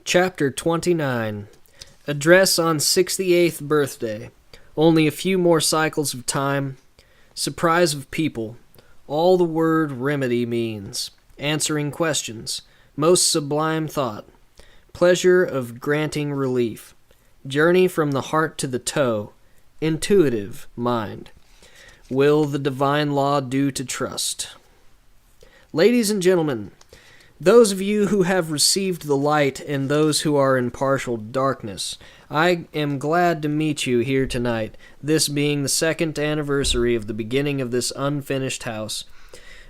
Chapter 29. Address on 68th birthday. Only a few more cycles of time. Surprise of people. All the word remedy means. Answering questions. Most sublime thought. Pleasure of granting relief. Journey from the heart to the toe. Intuitive mind. Will the divine law do to trust? Ladies and gentlemen, those of you who have received the light and those who are in partial darkness, I am glad to meet you here tonight, this being the second anniversary of the beginning of this unfinished house.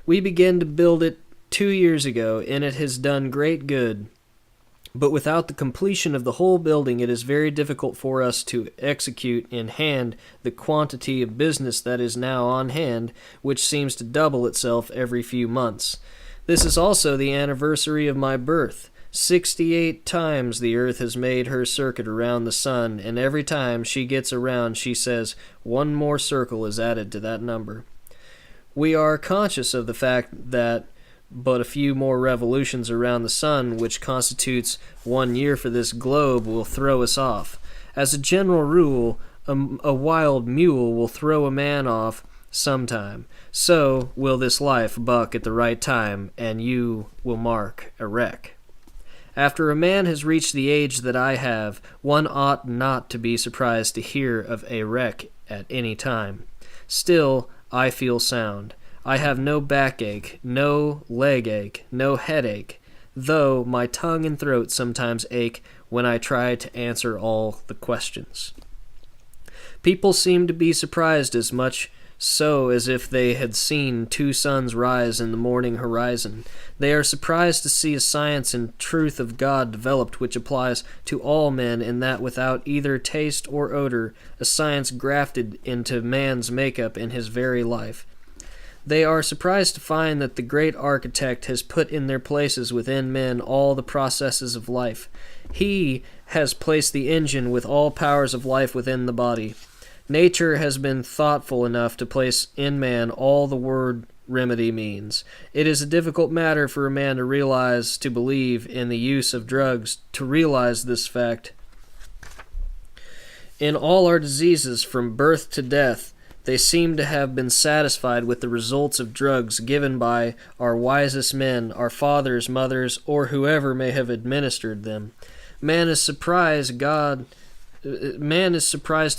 We began to build it 2 years ago, and it has done great good. But without the completion of the whole building, it is very difficult for us to execute in hand the quantity of business that is now on hand, which seems to double itself every few months. This is also the anniversary of my birth. 68 times the earth has made her circuit around the sun, and every time she gets around, she says, one more circle is added to that number. We are conscious of the fact that but a few more revolutions around the sun, which constitutes 1 year for this globe, will throw us off. As a general rule, a wild mule will throw a man off sometime. So will this life buck at the right time, and you will mark a wreck. After a man has reached the age that I have, one ought not to be surprised to hear of a wreck at any time. Still, I feel sound. I have no backache, no leg ache, no headache, though my tongue and throat sometimes ache when I try to answer all the questions. People seem to be surprised as much so as if they had seen 2 suns rise in the morning horizon. They are surprised to see a science and truth of God developed which applies to all men, and that without either taste or odor, a science grafted into man's makeup in his very life. They are surprised to find that the great architect has put in their places within men all the processes of life. He has placed the engine with all powers of life within the body. Nature has been thoughtful enough to place in man all the word remedy means. It is a difficult matter for a man to believe in the use of drugs, to realize this fact. In all our diseases, from birth to death, they seem to have been satisfied with the results of drugs given by our wisest men, our fathers, mothers, or whoever may have administered them. Man is surprised to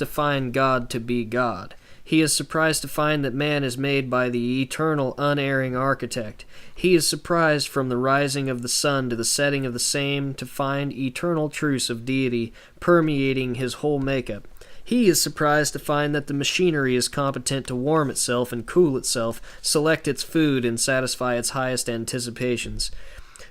find God to be God. He is surprised to find that man is made by the eternal, unerring architect. He is surprised from the rising of the sun to the setting of the same to find eternal truths of deity permeating his whole makeup. He is surprised to find that the machinery is competent to warm itself and cool itself, select its food, and satisfy its highest anticipations.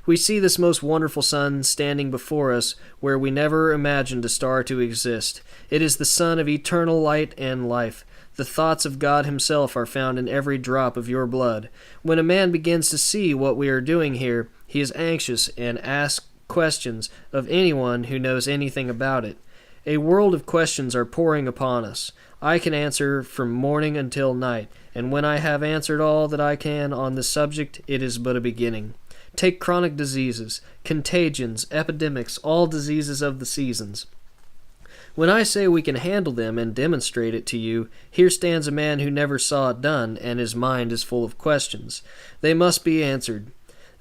We see this most wonderful sun standing before us where we never imagined a star to exist. It is the sun of eternal light and life. The thoughts of God himself are found in every drop of your blood. When a man begins to see what we are doing here, he is anxious and asks questions of anyone who knows anything about it. A world of questions are pouring upon us. I can answer from morning until night, and when I have answered all that I can on this subject, it is but a beginning. Take chronic diseases, contagions, epidemics, all diseases of the seasons. When I say we can handle them and demonstrate it to you, here stands a man who never saw it done, and his mind is full of questions. They must be answered.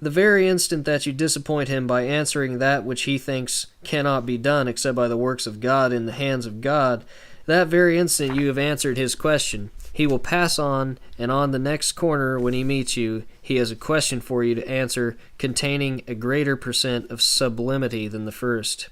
The very instant that you disappoint him by answering that which he thinks cannot be done except by the works of God in the hands of God, that very instant you have answered his question. He will pass on, and on the next corner when he meets you, he has a question for you to answer containing a greater % of sublimity than the first.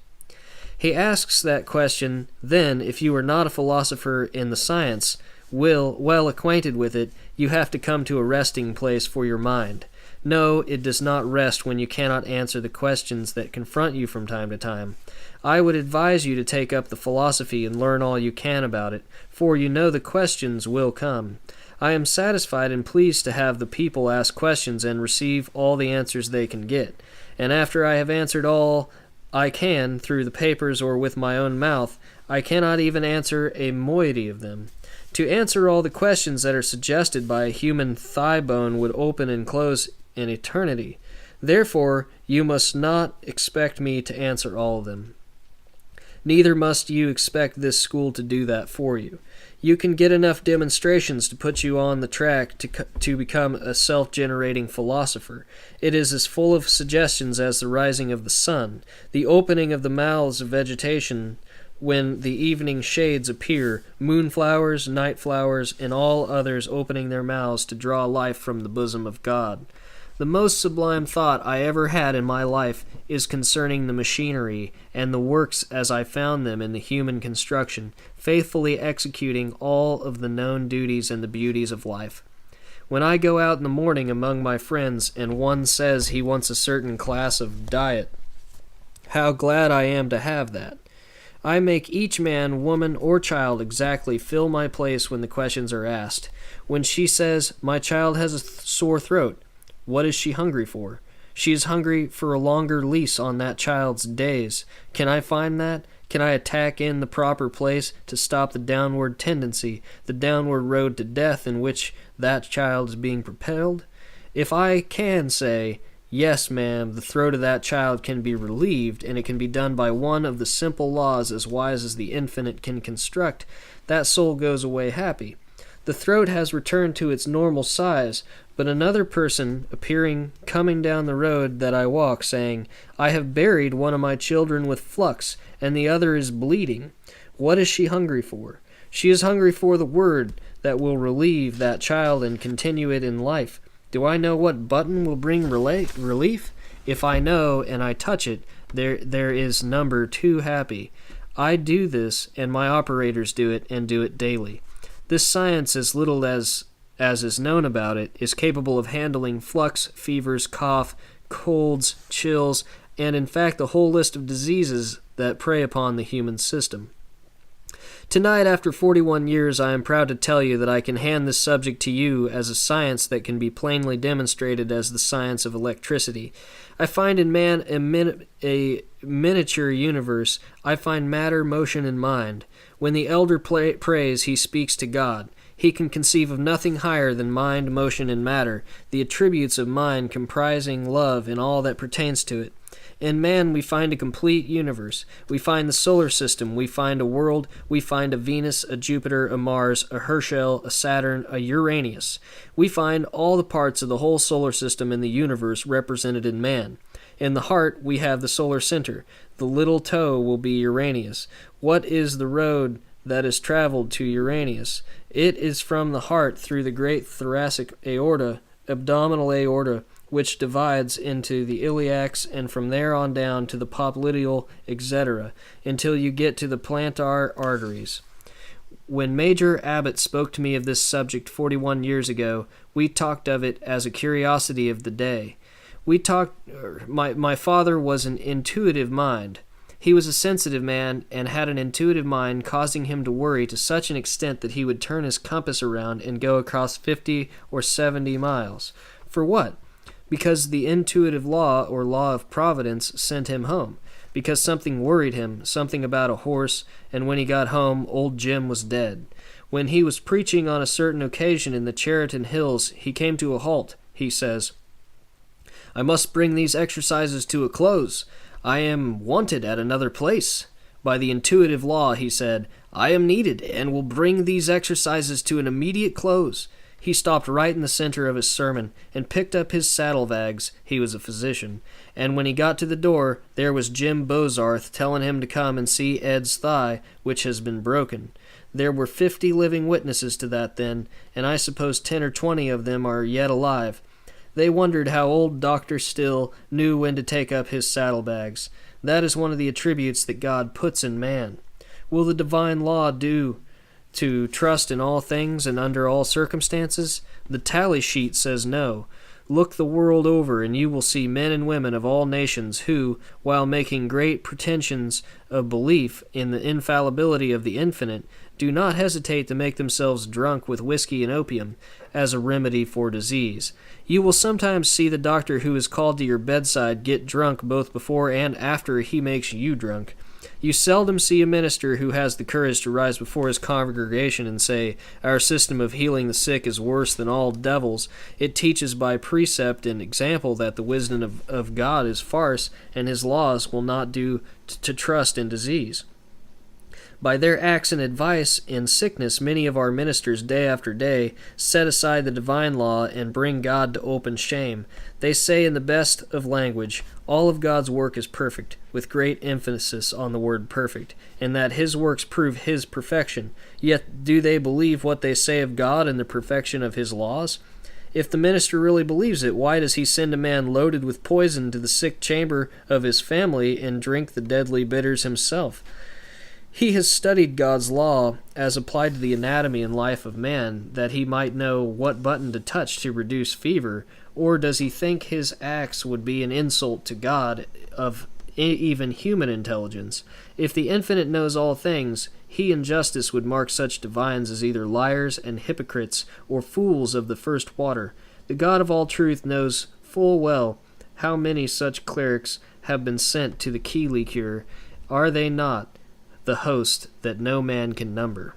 He asks that question, then, if you are not a philosopher in the science, well acquainted with it, you have to come to a resting place for your mind. No, it does not rest when you cannot answer the questions that confront you from time to time. I would advise you to take up the philosophy and learn all you can about it, for you know the questions will come. I am satisfied and pleased to have the people ask questions and receive all the answers they can get, and after I have answered all I can through the papers or with my own mouth, I cannot even answer a moiety of them. To answer all the questions that are suggested by a human thigh bone would open and close an eternity. Therefore, you must not expect me to answer all of them. Neither must you expect this school to do that for you. You can get enough demonstrations to put you on the track to become a self-generating philosopher. It is as full of suggestions as the rising of the sun, the opening of the mouths of vegetation when the evening shades appear, moonflowers, night flowers, and all others opening their mouths to draw life from the bosom of God. The most sublime thought I ever had in my life is concerning the machinery and the works as I found them in the human construction, faithfully executing all of the known duties and the beauties of life. When I go out in the morning among my friends and one says he wants a certain class of diet, how glad I am to have that. I make each man, woman, or child exactly fill my place when the questions are asked. When she says, "My child has a sore throat," what is she hungry for? She is hungry for a longer lease on that child's days. Can I find that? Can I attack in the proper place to stop the downward tendency, the downward road to death in which that child is being propelled? If I can say, "Yes, ma'am, the throat of that child can be relieved, and it can be done by one of the simple laws as wise as the infinite can construct," that soul goes away happy. The throat has returned to its normal size, but another person appearing coming down the road that I walk, saying, "I have buried one of my children with flux, and the other is bleeding," what is she hungry for? She is hungry for the word that will relieve that child and continue it in life. Do I know what button will bring relief? If I know, and I touch it, there is number too happy. I do this, and my operators do it, and do it daily. This science, as little as is known about it, is capable of handling flux, fevers, cough, colds, chills, and in fact the whole list of diseases that prey upon the human system. Tonight, after 41 years, I am proud to tell you that I can hand this subject to you as a science that can be plainly demonstrated as the science of electricity. I find in man a miniature universe. I find matter, motion, and mind. When the elder prays, he speaks to God. He can conceive of nothing higher than mind, motion, and matter, the attributes of mind comprising love and all that pertains to it. In man we find a complete universe. We find the solar system, we find a world, we find a Venus, a Jupiter, a Mars, a Herschel, a Saturn, a Uranus. We find all the parts of the whole solar system in the universe represented in man. In the heart we have the solar center. The little toe will be Uranus. What is the road that is traveled to Uranus? It is from the heart through the great thoracic aorta, abdominal aorta, which divides into the iliacs, and from there on down to the popliteal, etc., until you get to the plantar arteries. When Major Abbott spoke to me of this subject 41 years ago, we talked of it as a curiosity of the day. My father was an intuitive mind. He was a sensitive man and had an intuitive mind, causing him to worry to such an extent that he would turn his compass around and go across 50 or 70 miles. For what? Because the intuitive law or law of providence sent him home. Because something worried him, something about a horse, and when he got home, old Jim was dead. When he was preaching on a certain occasion in the Cheriton Hills, he came to a halt. He says, "I must bring these exercises to a close. I am wanted at another place." By the intuitive law, he said, "I am needed, and will bring these exercises to an immediate close." He stopped right in the center of his sermon, and picked up his saddlebags. He was a physician. And when he got to the door, there was Jim Bozarth telling him to come and see Ed's thigh, which has been broken. There were 50 living witnesses to that then, and I suppose 10 or 20 of them are yet alive. They wondered how old Dr. Still knew when to take up his saddlebags. That is one of the attributes that God puts in man. Will the divine law do to trust in all things and under all circumstances? The tally sheet says no. Look the world over, and you will see men and women of all nations who, while making great pretensions of belief in the infallibility of the infinite, do not hesitate to make themselves drunk with whiskey and opium as a remedy for disease. You will sometimes see the doctor who is called to your bedside get drunk both before and after he makes you drunk. You seldom see a minister who has the courage to rise before his congregation and say, "Our system of healing the sick is worse than all devils. It teaches by precept and example that the wisdom of God is farce, and his laws will not do to trust in disease." By their acts and advice in sickness, many of our ministers, day after day, set aside the divine law and bring God to open shame. They say in the best of language, all of God's work is perfect, with great emphasis on the word perfect, and that his works prove his perfection. Yet do they believe what they say of God and the perfection of his laws? If the minister really believes it, why does he send a man loaded with poison to the sick chamber of his family and drink the deadly bitters himself? He has studied God's law as applied to the anatomy and life of man, that he might know what button to touch to reduce fever, or does he think his acts would be an insult to God of even human intelligence? If the Infinite knows all things, he in justice would mark such divines as either liars and hypocrites or fools of the first water. The God of all truth knows full well how many such clerics have been sent to the Keeley cure. Are they not the host that no man can number?